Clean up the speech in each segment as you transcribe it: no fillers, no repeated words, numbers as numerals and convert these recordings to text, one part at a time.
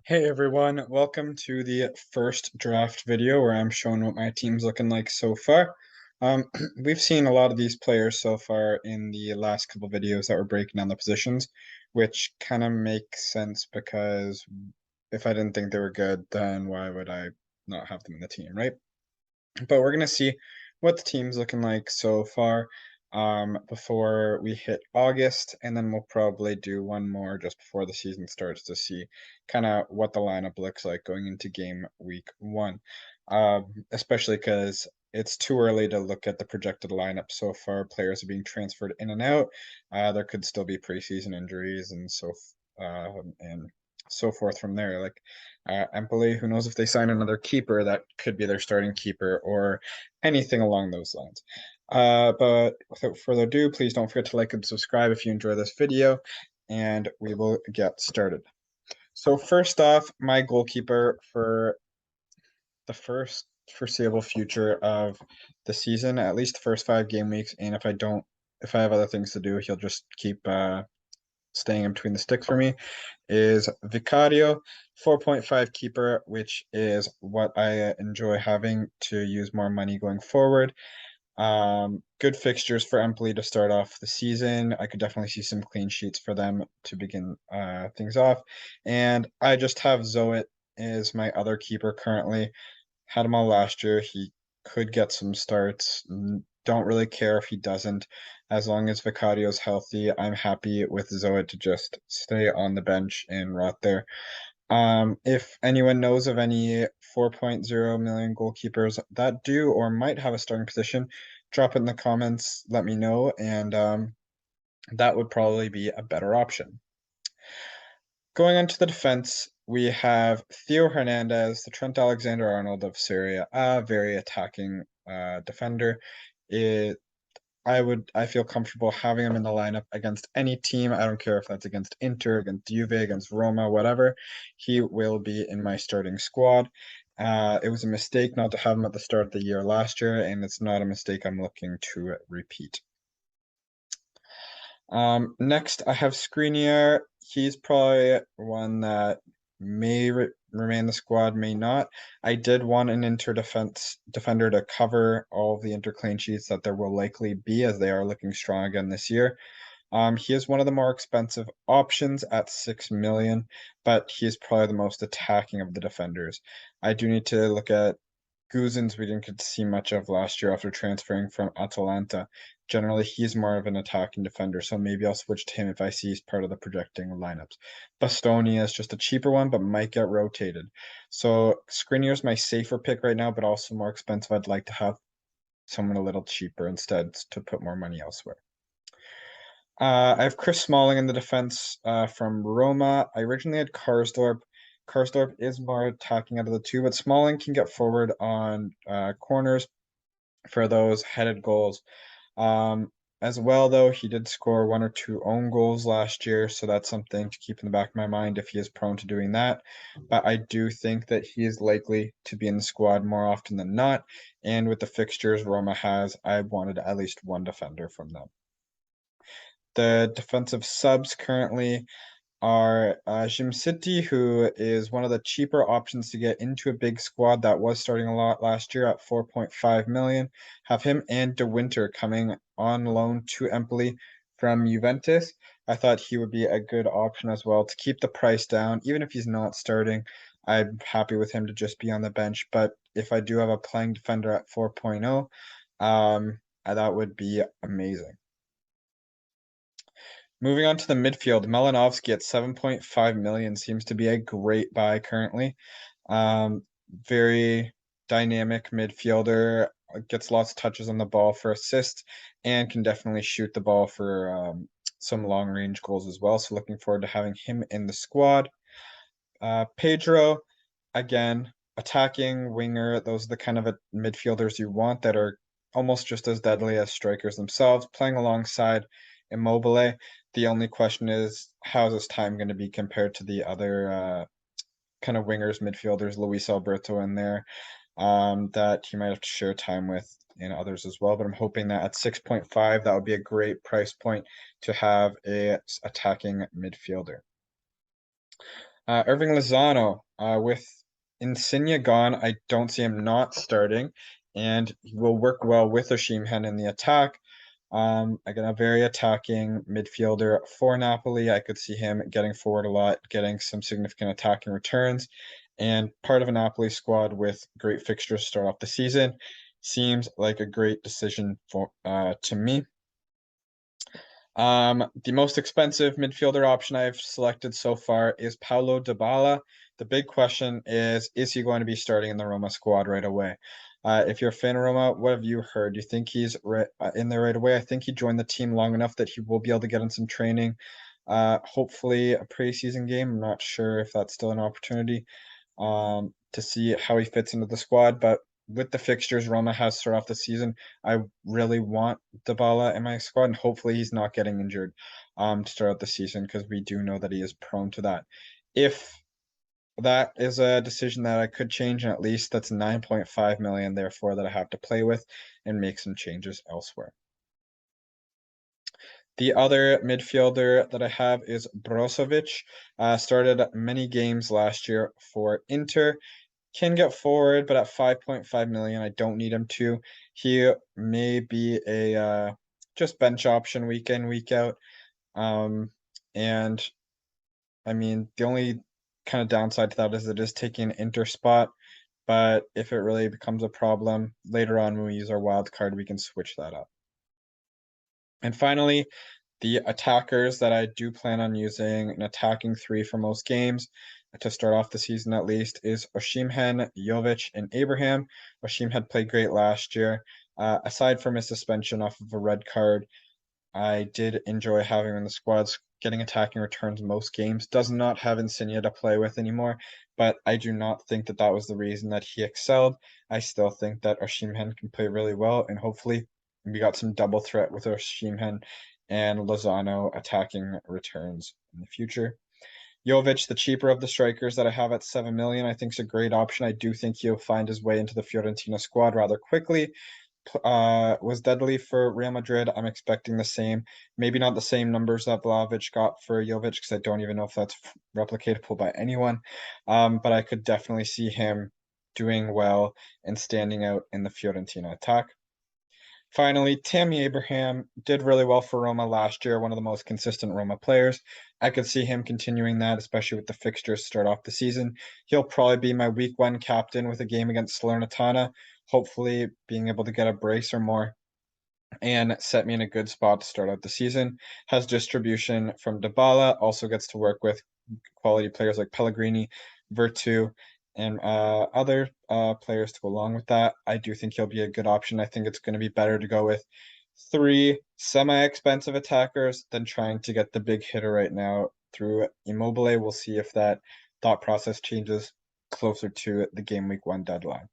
Hey everyone, welcome to the first draft video where I'm showing what my team's looking like so far. We've seen a lot of these players so far in the last couple videos that were breaking down the positions, which kind of makes sense because if I didn't think they were good, then why would I not have them in the team, right? But we're going to see what the team's looking like so far before we hit August, and then we'll probably do one more just before the season starts to see kind of what the lineup looks like going into game week 1, especially because it's too early to look at the projected lineup so far. Players are being transferred in and out. There could still be preseason injuries and so forth from there. Like Empoli, who knows if they sign another keeper, that could be their starting keeper or anything along those lines. But without further ado, please don't forget to like and subscribe if you enjoy this video, and we will get started. So first off, my goalkeeper for the first foreseeable future of the season, at least the first 5 game weeks, and if I have other things to do, he'll just keep staying in between the sticks for me, is Vicario, 4.5 keeper, which is what I enjoy having to use more money going forward. Good fixtures for Empoli to start off the season. I could definitely see some clean sheets for them to begin things off. And I just have Zoet as my other keeper currently. Had him all last year. He could get some starts. Don't really care if he doesn't. As long as Vicario's healthy, I'm happy with Zoet to just stay on the bench and rot there. If anyone knows of any 4.0 million goalkeepers that do or might have a starting position, drop it in the comments, let me know, and that would probably be a better option. Going on to the defense, we have Theo Hernandez, the Trent Alexander-Arnold of Serie, a very attacking defender. I feel comfortable having him in the lineup against any team. I don't care if that's against Inter, against Juve, against Roma, whatever. He will be in my starting squad. It was a mistake not to have him at the start of the year last year, and it's not a mistake I'm looking to repeat. Next, I have Skriniar. He's probably one that may remain the squad, may not. I did want an defender to cover all of the Inter clean sheets that there will likely be, as they are looking strong again this year. He is one of the more expensive options at 6 million, but he is probably the most attacking of the defenders. I do need to look at Guzans. We didn't get to see much of last year after transferring from Atalanta. Generally, he's more of an attacking defender, so maybe I'll switch to him if I see he's part of the projecting lineups. Bastoni is just a cheaper one, but might get rotated. So Skriniar's my safer pick right now, but also more expensive. I'd like to have someone a little cheaper instead to put more money elsewhere. I have Chris Smalling in the defense from Roma. I originally had Karsdorp. Karsdorp is more attacking out of the two, but Smalling can get forward on corners for those headed goals. As well, though, he did score 1 or 2 own goals last year, so that's something to keep in the back of my mind if he is prone to doing that. But I do think that he is likely to be in the squad more often than not, and with the fixtures Roma has, I wanted at least one defender from them. The defensive subs currently are Jim City, who is one of the cheaper options to get into a big squad that was starting a lot last year at 4.5 million. Have him and De Winter coming on loan to Empoli from Juventus. I thought he would be a good option as well to keep the price down. Even if he's not starting, I'm happy with him to just be on the bench. But if I do have a playing defender at 4.0, that would be amazing. Moving on to the midfield, Malinovsky at 7.5 million seems to be a great buy currently. Very dynamic midfielder, gets lots of touches on the ball for assists, and can definitely shoot the ball for some long range goals as well. So looking forward to having him in the squad. Pedro, again, attacking winger. Those are the kind of midfielders you want that are almost just as deadly as strikers themselves, playing alongside Immobile. The only question is, how's his time going to be compared to the other kind of wingers, midfielders, Luis Alberto in there, that he might have to share time with, and others as well. But I'm hoping that at 6.5, that would be a great price point to have a attacking midfielder. Irving Lozano, with Insigne gone, I don't see him not starting, and he will work well with Osimhen in the attack. Again, a very attacking midfielder for Napoli. I could see him getting forward a lot, getting some significant attacking returns, and part of a Napoli squad with great fixtures to start off the season. Seems like a great decision for to me. The most expensive midfielder option I've selected so far is Paulo Dybala. The big question is he going to be starting in the Roma squad right away? If you're a fan of Roma, what have you heard? Do you think he's in there right away? I think he joined the team long enough that he will be able to get in some training. Hopefully a preseason game. I'm not sure if that's still an opportunity to see how he fits into the squad. But with the fixtures Roma has to start off the season, I really want Dybala in my squad, and hopefully he's not getting injured to start out the season because we do know that he is prone to that. If that is a decision that I could change, and at least that's 9.5 million, therefore, that I have to play with and make some changes elsewhere. The other midfielder that I have is Brozovic. Started many games last year for Inter. Can get forward, but at 5.5 million, I don't need him to. He may be a just bench option week in, week out. And I mean, the only kind of downside to that is it is taking an Inter spot. But if it really becomes a problem later on when we use our wild card, we can switch that up. And finally, the attackers that I do plan on using an attacking three for most games to start off the season at least is Osimhen, Jovic, and Abraham. Osimhen had played great last year. Aside from his suspension off of a red card, I did enjoy having him in the squads, getting attacking returns most games. Does not have Insigne to play with anymore, but I do not think that that was the reason that he excelled. I still think that Osimhen can play really well, and hopefully we got some double threat with Osimhen and Lozano attacking returns in the future. Jovic, the cheaper of the strikers that I have at 7 million, I think is a great option. I do think he'll find his way into the Fiorentina squad rather quickly. Was deadly for Real Madrid. I'm expecting the same. Maybe not the same numbers that Vlahovic got for Jovic because I don't even know if that's replicatable by anyone. But I could definitely see him doing well and standing out in the Fiorentina attack. Finally, Tammy Abraham did really well for Roma last year, one of the most consistent Roma players. I could see him continuing that, especially with the fixtures to start off the season. He'll probably be my week one captain with a game against Salernitana, hopefully being able to get a brace or more and set me in a good spot to start out the season. Has distribution from Dybala, also gets to work with quality players like Pellegrini, Virtu, and other players to go along with that. I do think he'll be a good option. I think it's going to be better to go with three semi-expensive attackers than trying to get the big hitter right now through Immobile. We'll see if that thought process changes closer to the game week one deadline.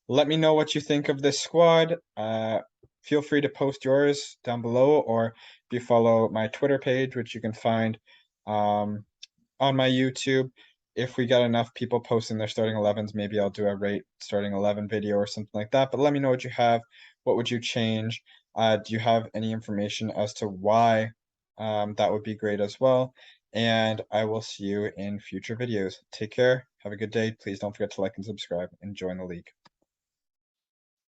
Let me know what you think of this squad. Feel free to post yours down below, or if you follow my Twitter page, which you can find on my YouTube. If we get enough people posting their starting 11s, maybe I'll do a rate starting 11 video or something like that. But let me know what you have. What would you change? Do you have any information as to why? That would be great as well. And I will see you in future videos. Take care. Have a good day. Please don't forget to like and subscribe and join the league.